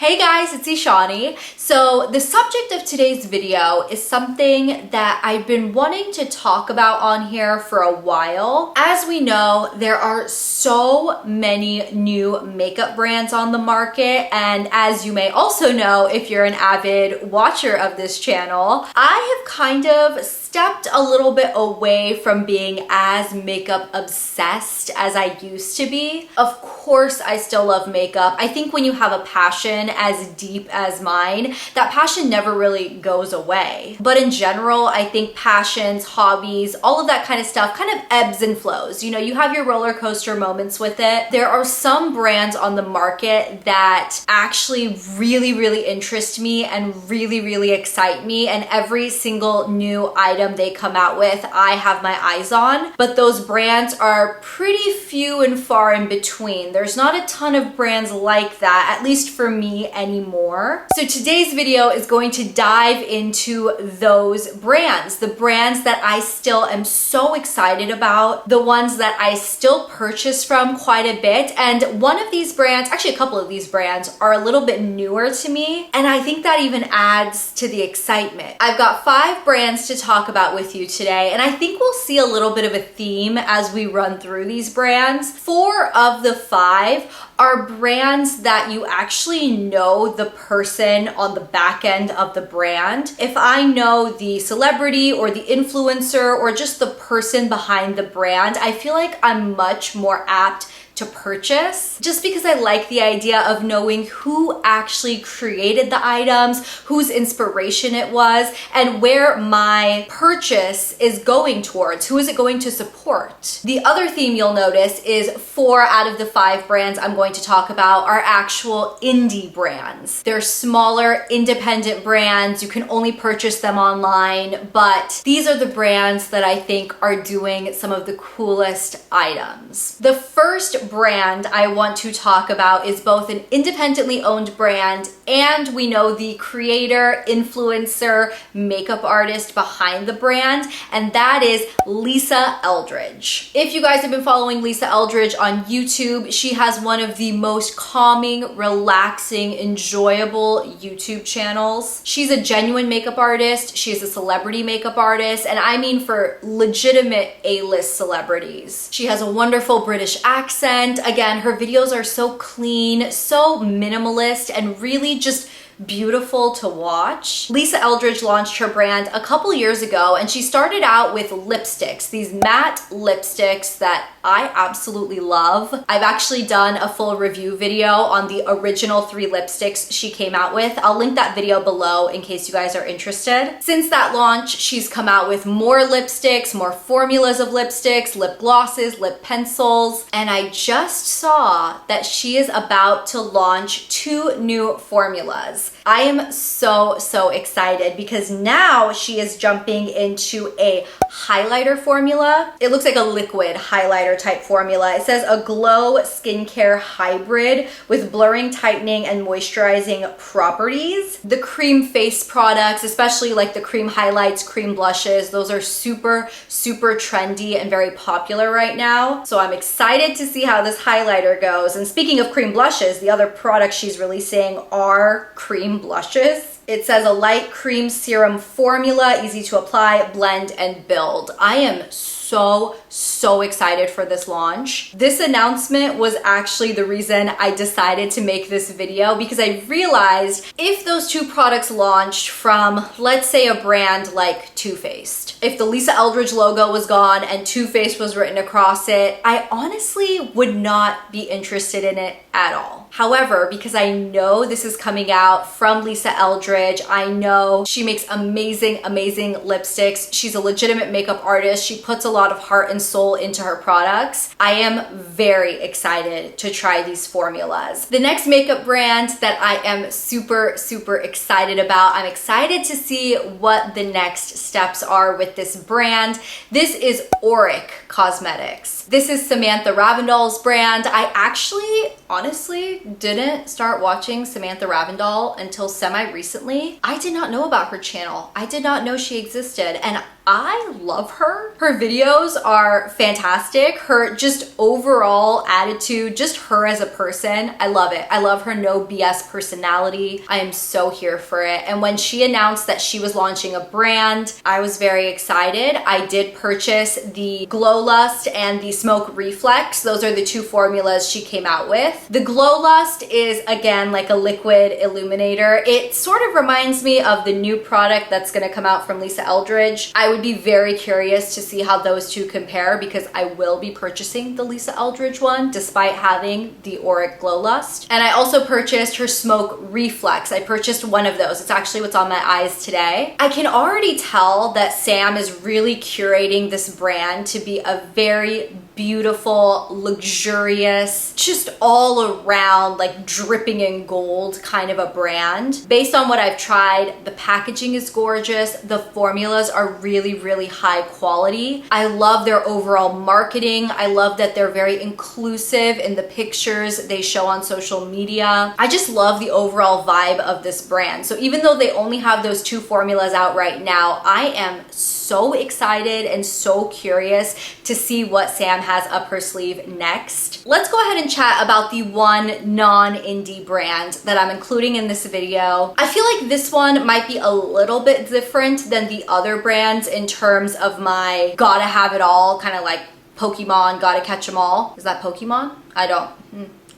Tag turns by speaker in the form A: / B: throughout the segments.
A: Hey guys, it's Eshani. So the subject of today's video is something that I've been wanting to talk about on here for a while. As we know, there are so many new makeup brands on the market, and as you may also know if you're an avid watcher of this channel, I have kind of stepped a little bit away from being as makeup obsessed as I used to be. Of course, I still love makeup. I think when you have a passion as deep as mine, that passion never really goes away. But in general, I think passions, hobbies, all of that kind of stuff kind of ebbs and flows. You know, you have your roller coaster moments with it. There are some brands on the market that actually really interest me and really excite me, and every single new item they come out with, I have my eyes on. But those brands are pretty few and far in between. There's not a ton of brands like that, at least for me anymore. So today's video is going to dive into those brands, the brands that I still am so excited about, the ones that I still purchase from quite a bit. And one of these brands, actually a couple of these brands, are a little bit newer to me, and I think that even adds to the excitement. I've got 5 brands to talk about with you today, and I think we'll see a little bit of a theme as we run through these brands. 4 of the 5 are brands that you actually know the person on the back end of the brand. If I know the celebrity or the influencer or just the person behind the brand, I feel like I'm much more apt to purchase, just because I like the idea of knowing who actually created the items, whose inspiration it was, and where my purchase is going towards. Who is it going to support? The other theme you'll notice is 4 out of the 5 brands I'm going to talk about are actual indie brands. They're smaller, independent brands. You can only purchase them online, but these are the brands that I think are doing some of the coolest items. The first brand I want to talk about is both an independently owned brand, and we know the creator, influencer, makeup artist behind the brand, and that is Lisa Eldridge. If you guys have been following Lisa Eldridge on YouTube, she has one of the most calming, relaxing, enjoyable YouTube channels. She's a genuine makeup artist. She's a celebrity makeup artist, and I mean for legitimate A-list celebrities. She has a wonderful British accent. Again, her videos are so clean, so minimalist, and really just beautiful to watch. Lisa Eldridge launched her brand a couple years ago, and she started out with lipsticks, these matte lipsticks that I absolutely love. I've actually done a full review video on the original 3 lipsticks she came out with. I'll link that video below in case you guys are interested. Since that launch, she's come out with more lipsticks, more formulas of lipsticks, lip glosses, lip pencils, and I just saw that she is about to launch 2 new formulas. I am so excited because now she is jumping into a highlighter formula. It looks like a liquid highlighter type formula. It says a glow skincare hybrid with blurring, tightening, and moisturizing properties. The cream face products, especially like the cream highlights, cream blushes, those are super trendy and very popular right now. So I'm excited to see how this highlighter goes. And speaking of cream blushes, the other products she's releasing are cream blushes. It says a light cream serum formula, easy to apply, blend, and build. I am so excited for this launch. This announcement was actually the reason I decided to make this video, because I realized if those 2 products launched from, let's say, a brand like Too Faced, if the Lisa Eldridge logo was gone and Too Faced was written across it, I honestly would not be interested in it at all. However, because I know this is coming out from Lisa Eldridge, I know she makes amazing lipsticks. She's a legitimate makeup artist. She puts a lot of heart and soul into her products. I am very excited to try these formulas. The next makeup brand that I am super excited about, I'm excited to see what the next steps are with this brand. This is Auric Cosmetics. This is Samantha Ravndahl's brand. I actually, honestly, didn't start watching Samantha Ravndahl until semi-recently. I did not know about her channel. I did not know she existed, and I love her. Her videos are fantastic. Her just overall attitude, just her as a person, I love it. I love her no BS personality. I am so here for it. And when she announced that she was launching a brand, I was very excited. I did purchase the Glow Lust and the Smoke Reflex. Those are the two formulas she came out with. The Glow Lust is, again, like a liquid illuminator. It sort of reminds me of the new product that's gonna come out from Lisa Eldridge. I would be very curious to see how those two compare because I will be purchasing the Lisa Eldridge one despite having the Auric Glow Lust. And I also purchased her Smoke Reflex. I purchased one of those. It's actually what's on my eyes today. I can already tell that Sam is really curating this brand to be a very beautiful, luxurious, just all around like dripping in gold kind of a brand. Based on what I've tried, the packaging is gorgeous. The formulas are really, really high quality. I love their overall marketing. I love that they're very inclusive in the pictures they show on social media. I just love the overall vibe of this brand. So even though they only have those two formulas out right now, I am so excited and so curious to see what Sam has up her sleeve next. Let's go ahead and chat about the one non-indie brand that I'm including in this video. I feel like this one might be a little bit different than the other brands in terms of my gotta have it all, kind of like Pokemon, gotta catch them all. Is that Pokemon? I don't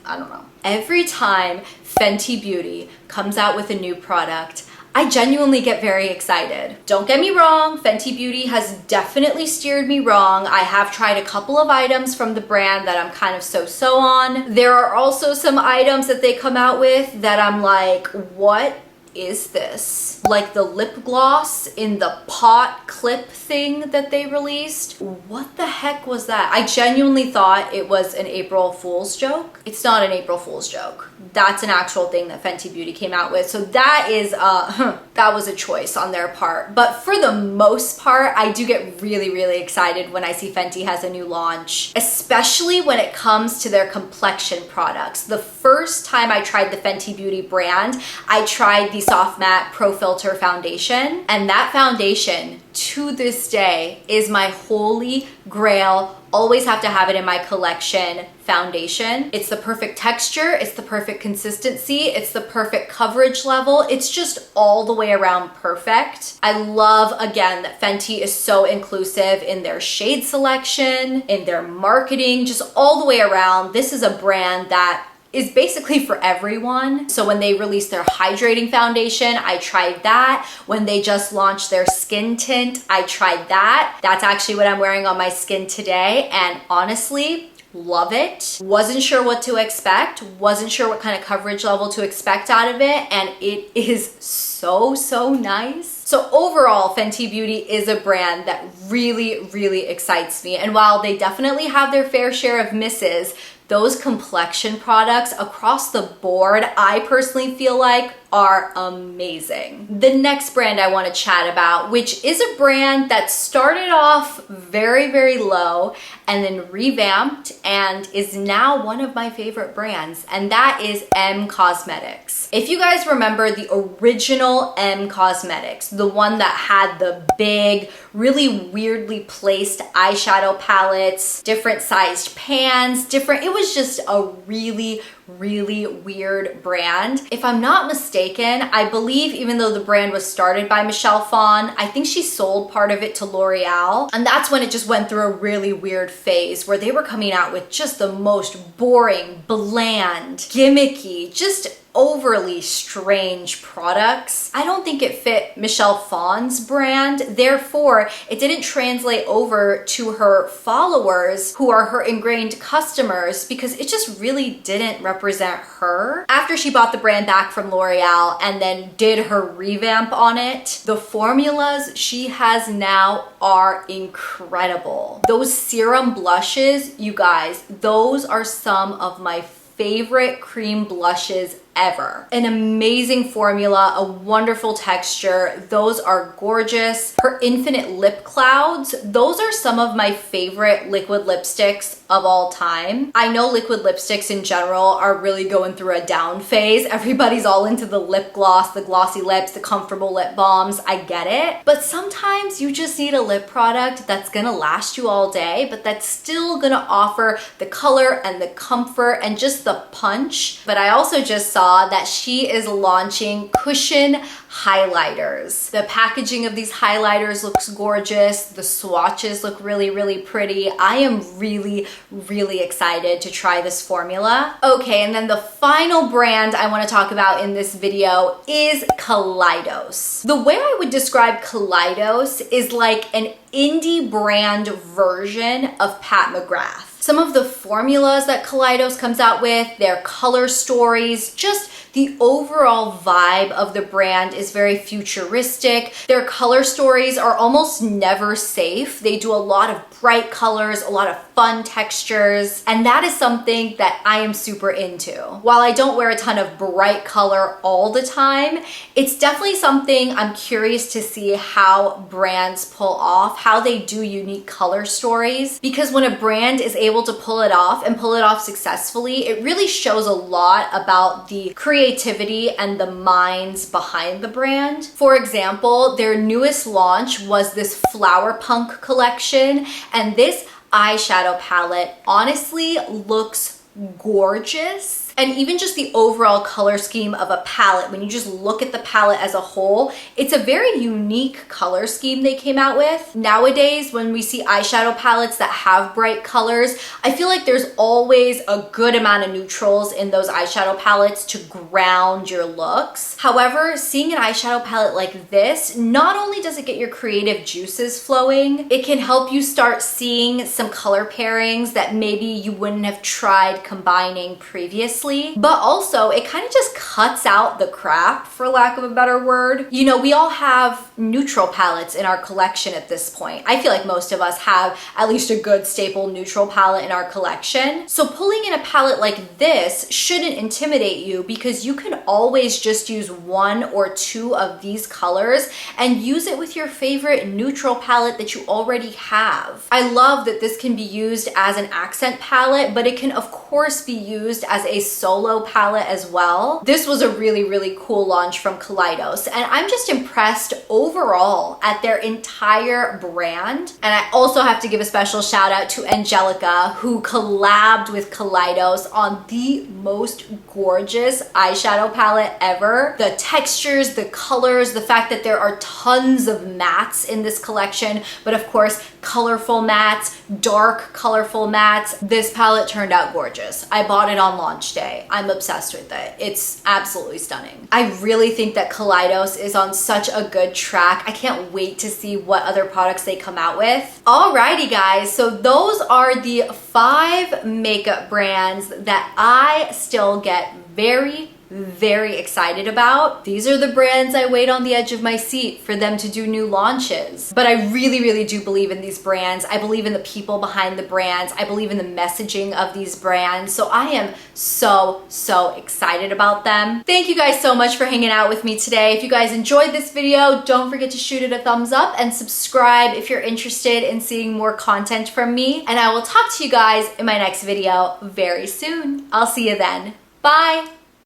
A: know. Every time Fenty Beauty comes out with a new product, I genuinely get very excited. Don't get me wrong, Fenty Beauty has definitely steered me wrong. I have tried a couple of items from the brand that I'm kind of so-so on. There are also some items that they come out with that I'm like, what is this? Like the lip gloss in the pot clip thing that they released. What the heck was that? I genuinely thought it was an April Fool's joke. It's not an April Fool's joke. That's an actual thing that Fenty Beauty came out with. So that is, that was a choice on their part. But for the most part, I do get really, really excited when I see Fenty has a new launch, especially when it comes to their complexion products. The first time I tried the Fenty Beauty brand, I tried the Soft Matte Pro Filt'r foundation, and that foundation to this day is my holy grail, always have to have it in my collection foundation. It's the perfect texture, it's the perfect consistency, it's the perfect coverage level. It's just all the way around perfect. I love, again, that Fenty is so inclusive in their shade selection, in their marketing, just all the way around. This is a brand that is basically for everyone. So when they released their hydrating foundation, I tried that. When they just launched their skin tint, I tried that. That's actually what I'm wearing on my skin today. And honestly, love it. Wasn't sure what to expect. Wasn't sure what kind of coverage level to expect out of it. And it is so nice. So overall, Fenty Beauty is a brand that really, really excites me. And while they definitely have their fair share of misses, those complexion products across the board, I personally feel like are amazing. The next brand I want to chat about, which is a brand that started off very, very low and then revamped and is now one of my favorite brands, and that is M Cosmetics. If you guys remember the original M Cosmetics, the one that had the big, really weirdly placed eyeshadow palettes, different sized pans, it was just a really weird brand. If I'm not mistaken, I believe even though the brand was started by Michelle Phan, I think she sold part of it to L'Oreal. And that's when it just went through a really weird phase where they were coming out with just the most boring, bland, gimmicky, just overly strange products. I don't think it fit Michelle Phan's brand. Therefore, it didn't translate over to her followers who are her ingrained customers because it just really didn't represent her. After she bought the brand back from L'Oreal and then did her revamp on it, the formulas she has now are incredible. Those serum blushes, you guys, those are some of my favorite cream blushes ever. An amazing formula, a wonderful texture. Those are gorgeous. Her Infinite Lip Clouds, those are some of my favorite liquid lipsticks of all time. I know liquid lipsticks in general are really going through a down phase. Everybody's all into the lip gloss, the glossy lips, the comfortable lip balms. I get it. But sometimes you just need a lip product that's gonna last you all day, but that's still gonna offer the color and the comfort and just the punch. But I also just saw that she is launching cushion highlighters. The packaging of these highlighters looks gorgeous. The swatches look really, really pretty. I am really, really excited to try this formula. Okay, and then the final brand I want to talk about in this video is Kaleidos. The way I would describe Kaleidos is like an indie brand version of Pat McGrath. Some of the formulas that Kaleidos comes out with, their color stories, just the overall vibe of the brand is very futuristic. Their color stories are almost never safe. They do a lot of bright colors, a lot of fun textures, and that is something that I am super into. While I don't wear a ton of bright color all the time, it's definitely something I'm curious to see how brands pull off, how they do unique color stories, because when a brand is able to pull it off and pull it off successfully, it really shows a lot about the creativity and the minds behind the brand. For example, their newest launch was this Flower Punk collection, and this eyeshadow palette honestly looks gorgeous. And even just the overall color scheme of a palette, when you just look at the palette as a whole, it's a very unique color scheme they came out with. Nowadays, when we see eyeshadow palettes that have bright colors, I feel like there's always a good amount of neutrals in those eyeshadow palettes to ground your looks. However, seeing an eyeshadow palette like this, not only does it get your creative juices flowing, it can help you start seeing some color pairings that maybe you wouldn't have tried combining previously. But also it kind of just cuts out the crap, for lack of a better word. You know, we all have neutral palettes in our collection at this point. I feel like most of us have at least a good staple neutral palette in our collection. So pulling in a palette like this shouldn't intimidate you, because you can always just use one or two of these colors and use it with your favorite neutral palette that you already have. I love that this can be used as an accent palette, but it can of course be used as a solo palette as well. This was a really, really cool launch from Kaleidos, and I'm just impressed overall at their entire brand. And I also have to give a special shout out to Angelica, who collabed with Kaleidos on the most gorgeous eyeshadow palette ever. The textures, the colors, the fact that there are tons of mattes in this collection, but of course, colorful mattes, dark colorful mattes. This palette turned out gorgeous. I bought it on launch day. I'm obsessed with it. It's absolutely stunning. I really think that Kaleidos is on such a good track. I can't wait to see what other products they come out with. Alrighty guys, so those are the 5 makeup brands that I still get very excited about. These are the brands I wait on the edge of my seat for them to do new launches. But I really do believe in these brands. I believe in the people behind the brands. I believe in the messaging of these brands. So I am so excited about them. Thank you guys so much for hanging out with me today. If you guys enjoyed this video, don't forget to shoot it a thumbs up and subscribe if you're interested in seeing more content from me. And I will talk to you guys in my next video very soon. I'll see you then. Bye.